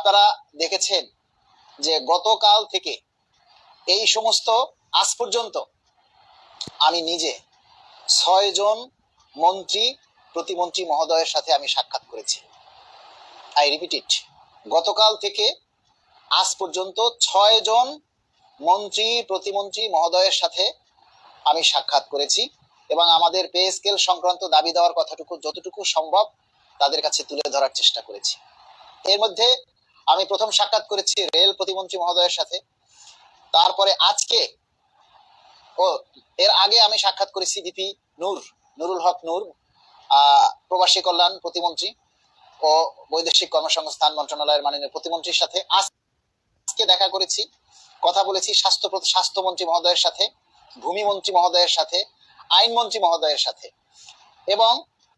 আপনারা দেখেছেন যে গতকাল থেকে এই সমস্ত আজ পর্যন্ত আমি নিজে 6 জন মন্ত্রী প্রতিমন্ত্রী মহোদয়ের সাথে আমি সাক্ষাৎ করেছি। আই রিপিট ইট, গতকাল থেকে আজ পর্যন্ত 6 জন মন্ত্রী প্রতিমন্ত্রী মহোদয়ের সাথে আমি সাক্ষাৎ করেছি এবং আমাদের পে স্কেল সংক্রান্ত দাবি দেওয়ার কথাটুকু যতটুকু সম্ভব তাদের কাছে তুলে ধরার চেষ্টা করেছি। এর মধ্যে আমি প্রথম সাক্ষাৎ করেছি রেল প্রতিমন্ত্রী মহোদয়ের সাথে, তারপরে আজকে এর আগে আমি সাক্ষাৎ করেছি ভিপি নুরুল হক নূর, প্রবাসী কল্যাণ প্রতিমন্ত্রী ও বৈদেশিক কর্মসংস্থান মন্ত্রণালয়ের মাননীয় প্রতিমন্ত্রীর সাথে। আজকে দেখা করেছি, কথা বলেছি স্বাস্থ্যমন্ত্রী মহোদয়ের সাথে, ভূমিমন্ত্রী মহোদয়ের সাথে, আইনমন্ত্রী মহোদয়ের সাথে, এবং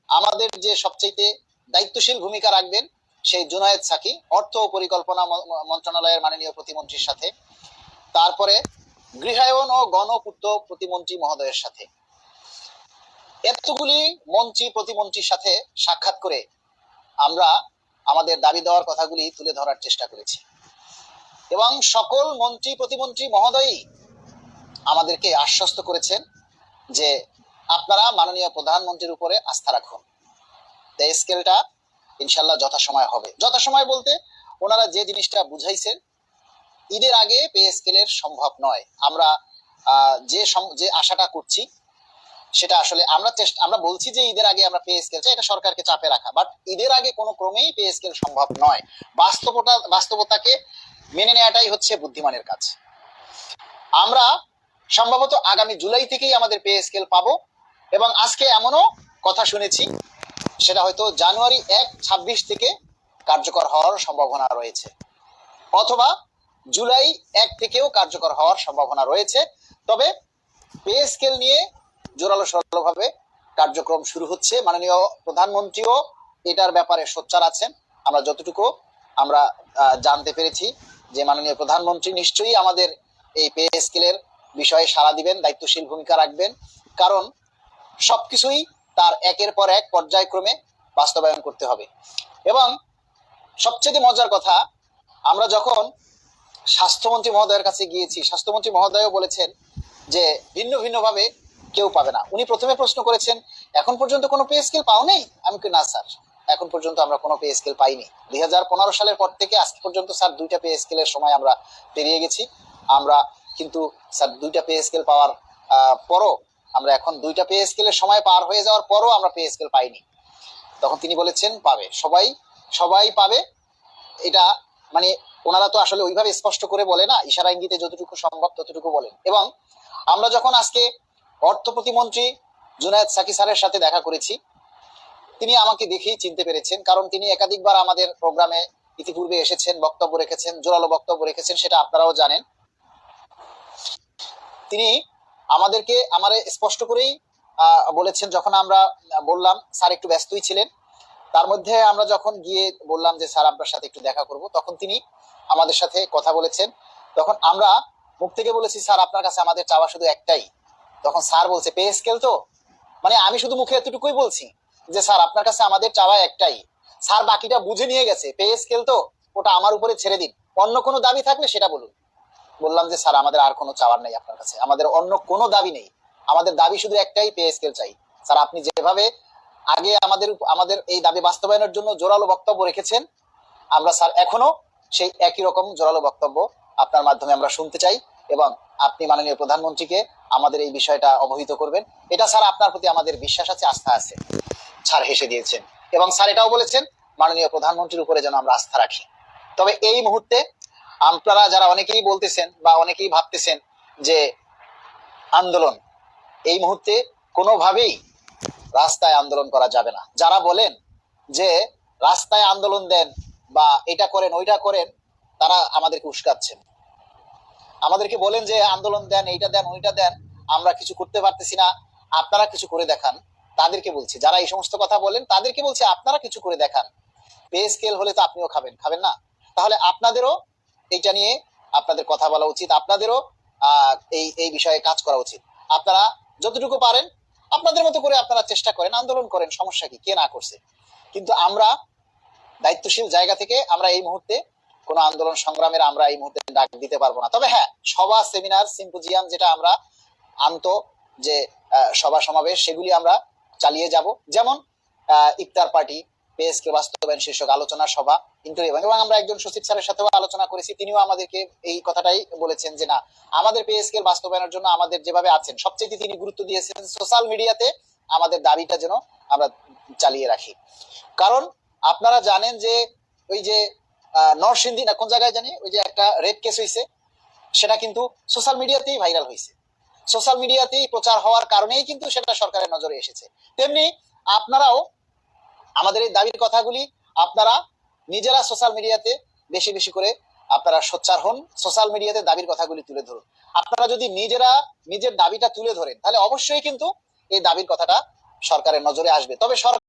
আমাদের যে সবচেয়ে দায়িত্বশীল ভূমিকা রাখবেন সেই জুনায়েদ সাকি অর্থ ও পরিকল্পনা মন্ত্রণালয়ের মাননীয় প্রতিমন্ত্রীর সাথে, তারপরে গৃহায়ন ও গণপূর্ত প্রতিমন্ত্রী মহোদয়ের সাথে। এতগুলি মন্ত্রী প্রতিমন্ত্রীর সাথে সাক্ষাৎ করে আমরা আমাদের দাবি দেওয়ার কথাগুলি তুলে ধরার চেষ্টা করেছি এবং সকল মন্ত্রী প্রতিমন্ত্রী মহোদয়ই আমাদেরকে আশ্বস্ত করেছেন যে আপনারা মাননীয় প্রধানমন্ত্রীর উপরে আস্থা রাখুন, পে স্কেলটা ইনশাল্লাহ যথাসময় হবে। যথাসময় বলতে ওনারা যে জিনিসটা বুঝাইছেন, ঈদের আগে পে স্কেলের সম্ভব নয়। আমরা যে আশাটা করছি সেটা আসলে আমরা বলছি যে ঈদের আগে আমরা পে স্কেল চাই, এটা সরকারকে চাপে রাখা, বাট ঈদের আগে কোনো ক্রমেই পে স্কেল সম্ভব নয়। বাস্তবতাকে মেনে নেওয়াটাই হচ্ছে বুদ্ধিমানের কাজ। আমরা সম্ভবত আগামী জুলাই থেকেই আমাদের পে স্কেল পাবো এবং আজকে এমনও কথা শুনেছি সেটা হয়তো জানুয়ারি 1-26 থেকে কার্যকর হওয়ার সম্ভাবনা রয়েছে, অথবা জুলাই 1 থেকেও কার্যকর হওয়ার সম্ভাবনা রয়েছে। তবে পে স্কেল নিয়ে জোরালো সরলভাবে কার্যক্রম শুরু হচ্ছে। মাননীয় প্রধানমন্ত্রীও এটার ব্যাপারে সোচ্চার আছেন। আমরা যতটুকু জানতে পেরেছি যে মাননীয় প্রধানমন্ত্রী নিশ্চয়ই আমাদের এই পে স্কেলের বিষয়ে সাড়া দিবেন, দায়িত্বশীল ভূমিকা রাখবেন, কারণ সবকিছুই তার একের পর এক পর্যায়ক্রমে বাস্তবায়ন করতে হবে। এবং সবচেয়ে মজার কথা, আমরা যখন স্বাস্থ্যমন্ত্রী মহোদয়ের কাছে গিয়েছি, স্বাস্থ্যমন্ত্রী মহোদয়ও বলেছেন যে ভিন্ন ভিন্নভাবে কেউ পাবে না। উনি প্রথমে প্রশ্ন করেছেন, এখন পর্যন্ত কোনো পে স্কেল পাও নেই? আমি কি, না স্যার, এখন পর্যন্ত আমরা কোনো পে স্কেল পাইনি। 2015 সালের পর থেকে আজ পর্যন্ত স্যার 2টা পে স্কেলের সময় আমরা পেরিয়ে গেছি। আমরা কিন্তু স্যার 2টা পে স্কেল পাওয়ার পরও আমরা এখন 2টা পে স্কেলের সময় পার হয়ে যাওয়ার পরও আমরা পে স্কেল পাইনি। তখন তিনি বলেছেন পাবে, সবাই পাবে। এটা মানে ওনারা তো আসলে ওইভাবে স্পষ্ট করে বলে না, ইশারা ইঙ্গিতে যতটুকু সম্ভব ততটুকু বলেন। এবং আমরা যখন আজকে অর্থ প্রতিমন্ত্রী জুনায়েদ সাকি স্যারের সাথে দেখা করেছি, তিনি আমাকে দেখেই চিনতে পেরেছেন, কারণ তিনি একাধিকবার আমাদের প্রোগ্রামে ইতিপূর্বে এসেছেন, বক্তব্য রেখেছেন, জোরালো বক্তব্য রেখেছেন, সেটা আপনারাও জানেন। তিনি আমাদেরকে স্পষ্ট করেই বলেছেন, যখন আমরা বললাম স্যার একটু ব্যস্তই ছিলেন, তার মধ্যে আমরা যখন গিয়ে বললাম যে স্যার আপনার সাথে একটু দেখা করব, তখন তিনি আমাদের সাথে কথা বলেছেন। তখন আমরা মুখ থেকে বলেছি স্যার আপনার কাছে আমাদের চাওয়া শুধু একটাই। তখন স্যার বলছে পে স্কেল তো, মানে আমি শুধু মুখে এতটুকুই বলছি যে স্যার আপনার কাছে আমাদের চাওয়া একটাই। স্যার বাকিটা বুঝে নিয়ে গেছে, পে স্কেল তো ওটা আমার উপরে ছেড়ে দিন, অন্য কোনো দাবি থাকলে সেটা বলুন। বললাম যে স্যার আমাদের আর কোনো চাওয়ার নেই আপনার কাছে, আমাদের অন্য কোনো দাবি নেই, আমাদের দাবি শুধু একটাই, পে স্কেল চাই। স্যার আপনি যেভাবে আগে আমাদের এই দাবি বাস্তবায়নের জন্য জোরালো বক্তব্য রেখেছেন, আমরা স্যার এখনো সেই একই রকম জোরালো বক্তব্য আপনার মাধ্যমে আমরা শুনতে চাই এবং আপনি মাননীয় প্রধানমন্ত্রীকে আমাদের এই বিষয়টা অবহিত করবেন। এটা স্যার আপনার প্রতি আমাদের বিশ্বাস আছে, আস্থা আছে। স্যার হেসে দিয়েছেন এবং স্যার এটাও বলেছেন মাননীয় প্রধানমন্ত্রীর উপরে যেন আমরা আস্থা রাখি। তবে এই মুহূর্তে আপনারা যারা অনেকেই বলতেছেন বা অনেকেই ভাবতেছেন যে আন্দোলন, এই মুহূর্তে কোনোভাবেই রাস্তায় আন্দোলন করা যাবে না। যারা বলেন যে রাস্তায় আন্দোলন দেন বা এটা করেন ওইটা করেন, তারা আমাদেরকে উস্কাচ্ছেন। আমাদেরকে বলেন যে আন্দোলন দেন, এইটা দেন ওইটা দেন, আমরা কিছু করতে পারতেছি না, আপনারা কিছু করে দেখান। তাদেরকে বলছি, যারা এই সমস্ত কথা বলেন তাদেরকে বলছি আপনারা কিছু করে দেখান। পে স্কেল হলে তো আপনিও খাবেন না? তাহলে আপনাদেরও এইটা নিয়ে আপনাদের কথা বলা উচিত, আপনাদেরও এই বিষয়ে কাজ করা উচিত। আপনারা যতটুকু পারেন আপনাদের মতো করে আপনারা চেষ্টা করেন, আন্দোলন করেন, সমস্যা কি, কে না করছে। কিন্তু আমরা দায়িত্বশীল জায়গা থেকে আমরা এই মুহূর্তে কোনো আন্দোলন সংগ্রামের আমরা এই মুহূর্তে ডাক দিতে পারবো না। তবে হ্যাঁ, সভা, সেমিনার, সিম্পোজিয়াম যেটা আমরা যে সভা সমাবেশ সেগুলি আমরা চালিয়ে যাব। যেমন ইফতার পার্টি, পেএসকে বাস্তবায়ন শীর্ষক আলোচনা সভা, ইন্টারভিউ, এবং আমরা একজন সচিব স্যারের সাথেও আলোচনা করেছি, তিনিও আমাদেরকে এই কথাটাই বলেছেন যে না, আমাদের পেএসকে বাস্তবায়নের জন্য আমাদের যেভাবে আছেন সবচেয়ে তিনি গুরুত্ব দিয়েছেন সোশ্যাল মিডিয়াতে আমাদের দাবিটা যেন আমরা চালিয়ে রাখি। কারণ আপনারা জানেন যে ওই যে নরসিংদী না কোন জায়গায় জানি ওই যে একটা রেপ কেস হয়েছে, সেটা কিন্তু সোশ্যাল মিডিয়াতেই ভাইরাল হয়েছে, সোশ্যাল মিডিয়াতেই প্রচার হওয়ার কারণেই কিন্তু সেটা সরকারের নজরে এসেছে। তেমনি আপনারাও আমাদের এই দাবির কথাগুলি আপনারা নিজেরা সোশ্যাল মিডিয়াতে বেশি বেশি করে আপনারা সোচ্চার হন, সোশ্যাল মিডিয়াতে দাবির কথাগুলি তুলে ধরুন। আপনারা যদি নিজেরা নিজের দাবিটা তুলে ধরেন তাহলে অবশ্যই কিন্তু এই দাবির কথাটা সরকারের নজরে আসবে। তবে সরকার